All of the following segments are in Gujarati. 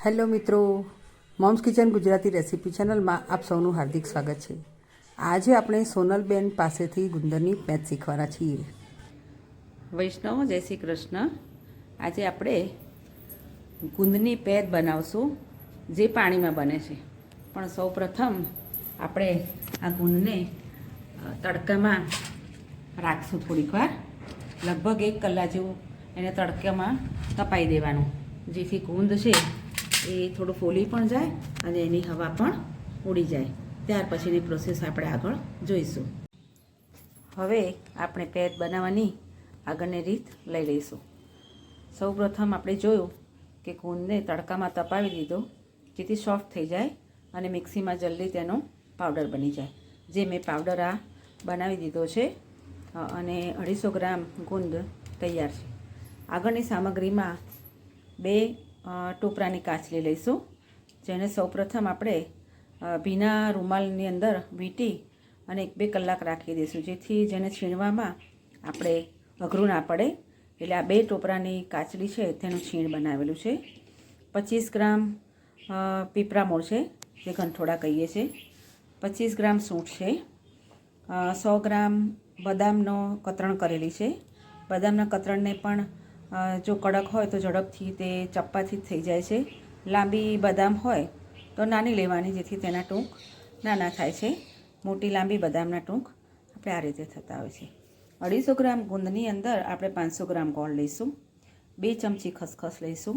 હેલો મિત્રો, મોમ્સ કિચન ગુજરાતી રેસીપી ચેનલમાં આપ સૌનું હાર્દિક સ્વાગત છે. આજે આપણે સોનલબેન પાસેથી ગુંદરની પેચ શીખવાના છીએ. વૈષ્ણવ જય શ્રી કૃષ્ણ. આજે આપણે ગુંદની પેચ બનાવશું જે પાણીમાં બને છે. પણ સૌ પ્રથમ આપણે આ ગુંદને તડકામાં રાખશું થોડીક વાર, લગભગ 1 કલાક જેવું એને તડકામાં તપાઈ દેવાનું, જેથી ગુંદ છે એ થોડું ફોલી પણ જાય અને એની હવા પણ ઉડી જાય. ત્યાર પછીની પ્રોસેસ આપણે આગળ જોઈશું. હવે આપણે પેચ બનાવવાની આગળની રીત લઈ લઈશું. સૌ પ્રથમ આપણે જોયું કે ગુંદને તડકામાં તપાવી દીધો, જેથી સોફ્ટ થઈ જાય અને મિક્સીમાં જલ્દી તેનો પાવડર બની જાય. જે મેં પાવડર આ બનાવી દીધો છે અને 250 ગ્રામ ગુંદ તૈયાર છે. આગળની સામગ્રીમાં 2 ટોપરાની કાચલી લઈશું, જેને સૌપ્રથમ આપણે ભીના રૂમાલની અંદર વીંટી અને 1-2 કલાક રાખી દઈશું, જેથી જેને છીણવામાં આપણે અઘરું ના પડે. એટલે આ 2 ટોપરાની કાચલી છે તેનું છીણ બનાવેલું છે. 25 ગ્રામ પીપળા છે, જે ગંઠોડા કહીએ છીએ. 25 ગ્રામ સૂંઠ છે. 100 ગ્રામ બદામનો કતરણ કરેલી છે. બદામના કતરણને પણ જો કડક હોય તો ઝડપથી તે ચપ્પાથી થઈ જાય છે. લાંબી બદામ હોય તો નાની લેવાની, જેથી તેના ટૂંક નાના થાય છે. મોટી લાંબી બદામના ટૂંક આપણે આ રીતે થતા હોય છે. 250 ગ્રામ ગુંદની અંદર આપણે 500 ગ્રામ ગોળ લઈશું, 2 ચમચી ખસખસ લઈશું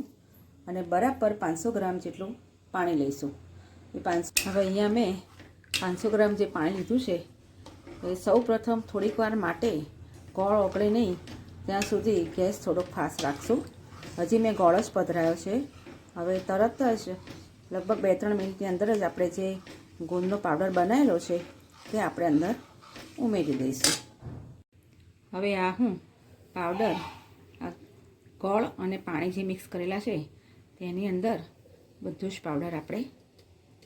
અને બરાબર 500 ગ્રામ જેટલું પાણી લઈશું. હવે અહીંયા મેં 500 ગ્રામ જે પાણી લીધું છે એ સૌ પ્રથમ થોડીક વાર માટે ગોળ ઓગળે નહીં ત્યાં સુધી ગેસ થોડોક ફાસ્ટ રાખશું. હજી મેં ગોળ જ પધરાયો છે. હવે તરત જ લગભગ 2-3 મિનિટની અંદર જ આપણે જે ગુંદનો પાવડર બનાવેલો છે તે આપણે અંદર ઉમેરી દઈશું. હવે આ હું પાવડર આ ગોળ અને પાણી જે મિક્સ કરેલા છે તેની અંદર બધું જ પાવડર આપણે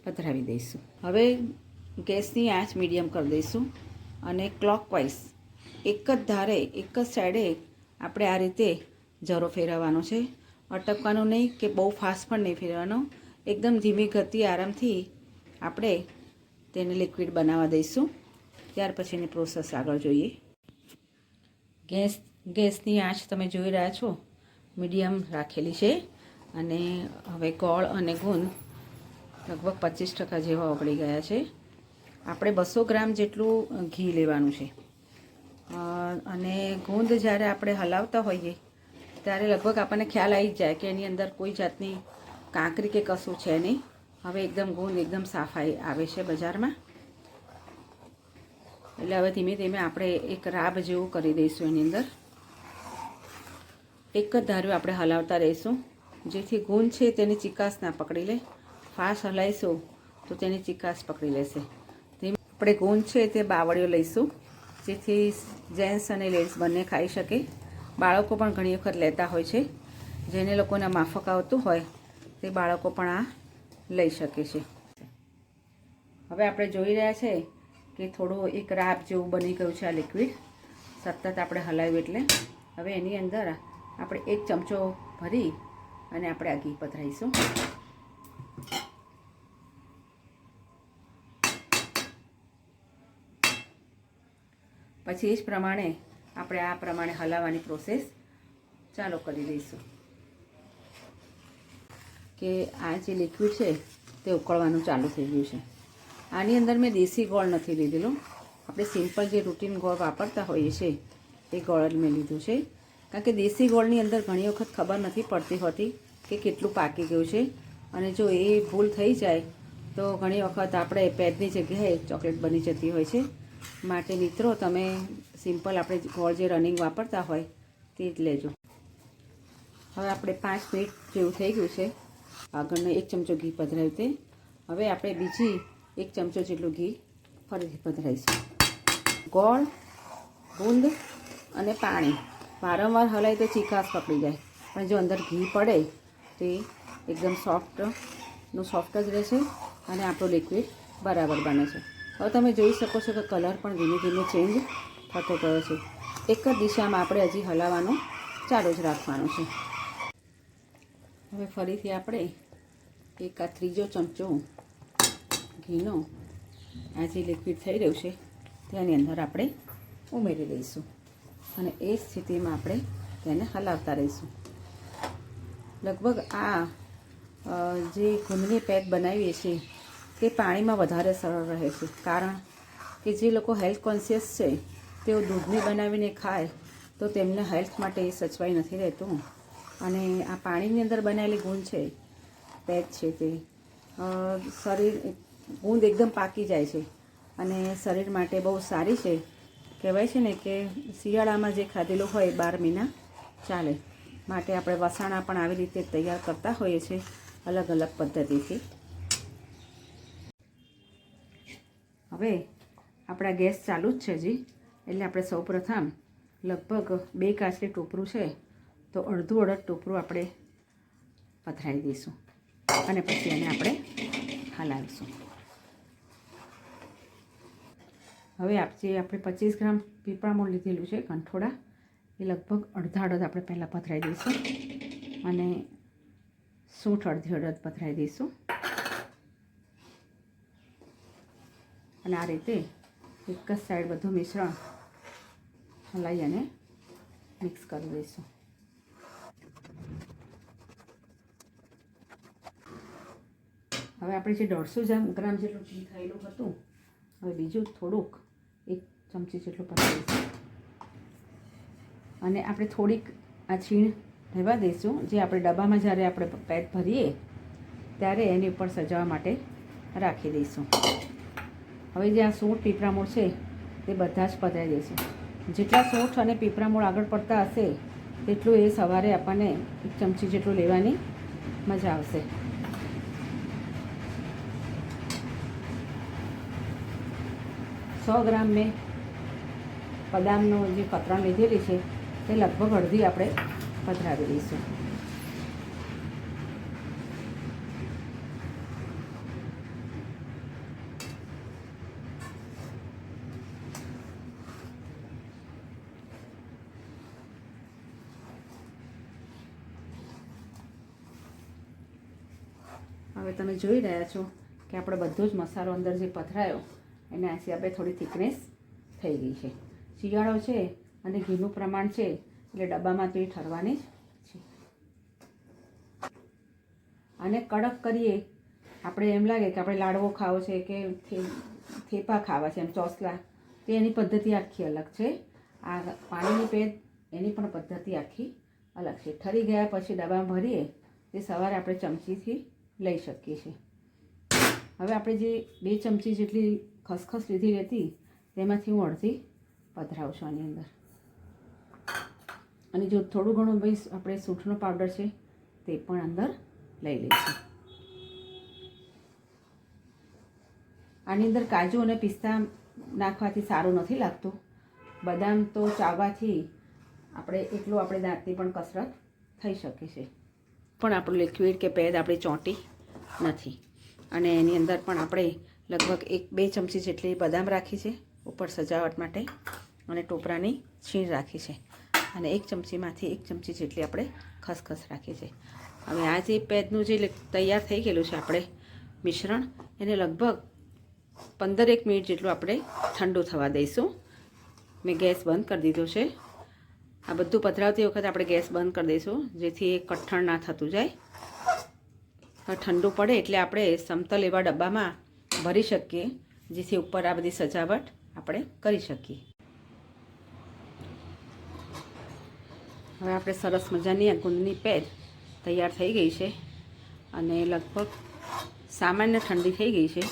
પધરાવી દઈશું. હવે ગેસની આંચ મીડિયમ કરી દઈશું અને ક્લોકવાઇઝ એક જ ધારે એક જ સાઈડે આપણે આ રીતે જરો ફેરવવાનો છે. અટકવાનું નહીં કે બહુ ફાસ્ટ પણ નહીં ફેરવવાનો. એકદમ ધીમી ગતિ આરામથી આપણે તેને લિક્વિડ બનાવવા દઈશું. ત્યાર પછીની પ્રોસેસ આગળ જોઈએ. ગેસની આંચ તમે જોઈ રહ્યા છો મીડિયમ રાખેલી છે અને હવે ગોળ અને ગુંદ લગભગ 25% જેવા ઓગળી ગયા છે. આપણે 200 ગ્રામ જેટલું ઘી લેવાનું છે અને ગુંદ જ્યારે આપણે હલાવતા હોઈએ ત્યારે લગભગ આપણને ખ્યાલ આવી જ જાય કે એની અંદર કોઈ જાતની કાંકરી કે કશું છે નહીં. હવે એકદમ ગુંદ એકદમ સાફ આવે છે બજારમાં. એટલે હવે ધીમે ધીમે આપણે એક રાબ જેવું કરી દઈશું. એની અંદર એક જ ધાર્યું આપણે હલાવતા રહીશું, જેથી ગુંદ છે તેની ચિકાસ ના પકડી લે. ફાસ્ટ હલાવીશું તો તેની ચિકાસ પકડી લેશે. આપણે ગુંદ છે તે બાવળીઓ લઈશું, જેથી જેન્ટ્સ અને લેડીઝ બંને ખાઈ શકે. બાળકો પણ ઘણી વખત લેતા હોય છે. જેને લોકોને માફક આવતું હોય તે બાળકો પણ આ લઈ શકે છે. હવે આપણે જોઈ રહ્યા છે કે થોડું એક રાબ જેવું બની ગયું છે આ લિક્વિડ. સતત આપણે હલાવ્યું એટલે હવે એની અંદર આપણે 1 ચમચો ભરી અને આપણે આ ઘી પધરાવીશું. પછી એ જ પ્રમાણે આપણે આ પ્રમાણે હલાવવાની પ્રોસેસ ચાલુ કરી દઈશું કે આ જે લિક્વિડ છે તે ઉકળવાનું ચાલુ થઈ ગયું છે. આની અંદર મેં દેશી ગોળ નથી લીધેલો. આપણે સિમ્પલ જે રૂટીન ગોળ વાપરતા હોઈએ છીએ તે ગોળ જ મેં લીધું છે, કારણ કે દેશી ગોળની અંદર ઘણી વખત ખબર નથી પડતી હોતી કે કેટલું પાકી ગયું છે, અને જો એ ભૂલ થઈ જાય તો ઘણી વખત આપણે પેડની જગ્યાએ ચોકલેટ બની જતી હોય છે. માટે મિત્રો તમે સિમ્પલ આપણે ગોળ જે રનિંગ વાપરતા હોય તે જ લેજો. હવે આપણે 5 મિનિટ જેવું થઈ ગયું છે. આગળનો 1 ચમચો ઘી પધરાવ્યું તે હવે આપણે બીજી 1 ચમચો જેટલું ઘી ફરીથી પધરાવીશું. ગોળ, ગુંદ અને પાણી વારંવાર હલાય તો ચીકાશ પકડી જાય, પણ જો અંદર ઘી પડે તો એકદમ સોફ્ટ જ રહેશે અને આપણો લિક્વિડ બરાબર બને છે. હવે તમે જોઈ શકો છો કે કલર પણ ધીમે ધીમે ચેન્જ થતો ગયો છે. એક જ દિશામાં આપણે હજી હલાવવાનું ચાલુ જ રાખવાનું છે. હવે ફરીથી આપણે એક આ ત્રીજો ચમચો ઘીનો આ જે લિક્વિડ થઈ રહ્યું છે તેની અંદર આપણે ઉમેરી દઈશું અને એ સ્થિતિમાં આપણે તેને હલાવતા રહીશું. લગભગ આ જે ગુંદની પેક બનાવીએ છીએ તે પાણીમાં વધારે સરળ રહે છે, કારણ કે જે લોકો હેલ્થ કોન્શિયસ છે તેઓ દૂધની બનાવીને ખાય તો તેમને હેલ્થ માટે એ સચવાઈ નથી રહેતું. અને આ પાણીની અંદર બનાવેલી ગુંદ છે, પેક છે, તે શરીર ગુંદ એકદમ પાકી જાય છે અને શરીર માટે બહુ સારી છે. કહેવાય છે ને કે શિયાળામાં જે ખાધેલું હોય 12 મહિના ચાલે. માટે આપણે વસાણા પણ આવી રીતે તૈયાર કરતા હોઈએ છીએ અલગ અલગ પદ્ધતિથી. હવે આપણા ગેસ ચાલુ જ છે જી, એટલે આપણે સૌપ્રથમ લગભગ 2 કાચલી ટોપરું છે તો અડધું ટોપરું આપણે પથરાવી દઈશું અને પછી એને આપણે હલાવીશું. હવે આપણે 25 ગ્રામ પીપળામણ લીધેલું છે કંઠોડા, એ લગભગ અડધા અડધ આપણે પહેલાં પથરાવી દઈશું અને સૂંઠ અડધી અડધ પથરાવી દઈશું અને આ રીતે એક જ સાઈડ બધું મિશ્રણ હલાવી અને મિક્સ કરી દઈશું. હવે આપણે જે 150 ગ્રામ જેટલું ઘી થયેલું હતું, હવે બીજું થોડુંક 1 ચમચી જેટલું પથરાવીશું અને આપણે થોડીક આ છીણ રહેવા દઈશું, જે આપણે ડબ્બામાં જ્યારે આપણે પેક ભરીએ ત્યારે એની ઉપર સજાવવા માટે રાખી દઈશું. હવે જે આ સૂંઠ પીપળામૂળ છે તે બધા જ પધરાવી દઈશું. જેટલા સૂંઠ અને પીપળામૂળ આગળ પડતા હશે તેટલું એ સવારે આપણને 1 ચમચી જેટલું લેવાની મજા આવશે. સો ગ્રામ મેં બદામનો જે કતરણ લીધેલી છે તે લગભગ અડધી આપણે પધરાવી દઈશું. હવે તમે જોઈ રહ્યા છો કે આપણે બધો જ મસાલો અંદર જે પથરાયો એના હિસાબે થોડી થિકનેસ થઈ ગઈ છે. શિયાળો છે અને ઘીનું પ્રમાણ છે એટલે ડબ્બામાં તો એ ઠરવાની જ છે. અને કડક કરીએ આપણે એમ લાગે કે આપણે લાડવો ખાવો છે કે થેપા ખાવા છે, એમ ચોસલા, તો એની પદ્ધતિ આખી અલગ છે. આ પાણીની પેદ એની પણ પદ્ધતિ આખી અલગ છે. ઠરી ગયા પછી ડબ્બામાં ભરીએ તે સવારે આપણે ચમચીથી લઈ શકીએ છીએ. હવે આપણે જે 2 ચમચી જેટલી ખસખસ લીધી હતી તેમાંથી હું અડધી પધરાવું છું આની અંદર. અને જો થોડું ઘણું ભાઈ આપણે સૂંઠનો પાવડર છે તે પણ અંદર લઈ લઈશું. આની અંદર કાજુ અને પિસ્તા નાખવાથી સારું નથી લાગતું. બદામ તો ચાવવાથી એટલું આપણે દાંતની પણ કસરત થઈ શકે છે, પણ આપણું લિક્વિડ કે પેદ આપણી ચોંટી નથી. અને એની અંદર પણ આપણે લગભગ 1-2 ચમચી જેટલી બદામ રાખી છે ઉપર સજાવટ માટે અને ટોપરાની છીણ રાખી છે અને 1 ચમચીમાંથી 1 ચમચી જેટલી આપણે ખસખસ રાખી છે. હવે આ જે પેદનું જે તૈયાર થઈ ગયેલું છે આપણે મિશ્રણ, એને લગભગ 15-1 મિનિટ જેટલું આપણે ઠંડુ થવા દઈશું. મેં ગેસ બંધ કરી દીધો છે. આ બધું પધરાવતી વખતે આપણે ગેસ બંધ કરી દઈશું જેથી એ કઠણ ના થતું જાય. ઠંડુ પડે એટલે આપણે સમતલ એવા ડબ્બામાં ભરી શકીએ જેથી ઉપર આ બધી સજાવટ આપણે કરી શકીએ. હવે આપણે સરસ મજાની આ ગુંદની પેદ તૈયાર થઈ ગઈ છે અને લગભગ સામાન્ય ઠંડી થઈ ગઈ છે.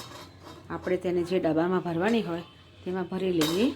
આપણે તેને જે ડબ્બામાં ભરવાની હોય તેમાં ભરી લઈએ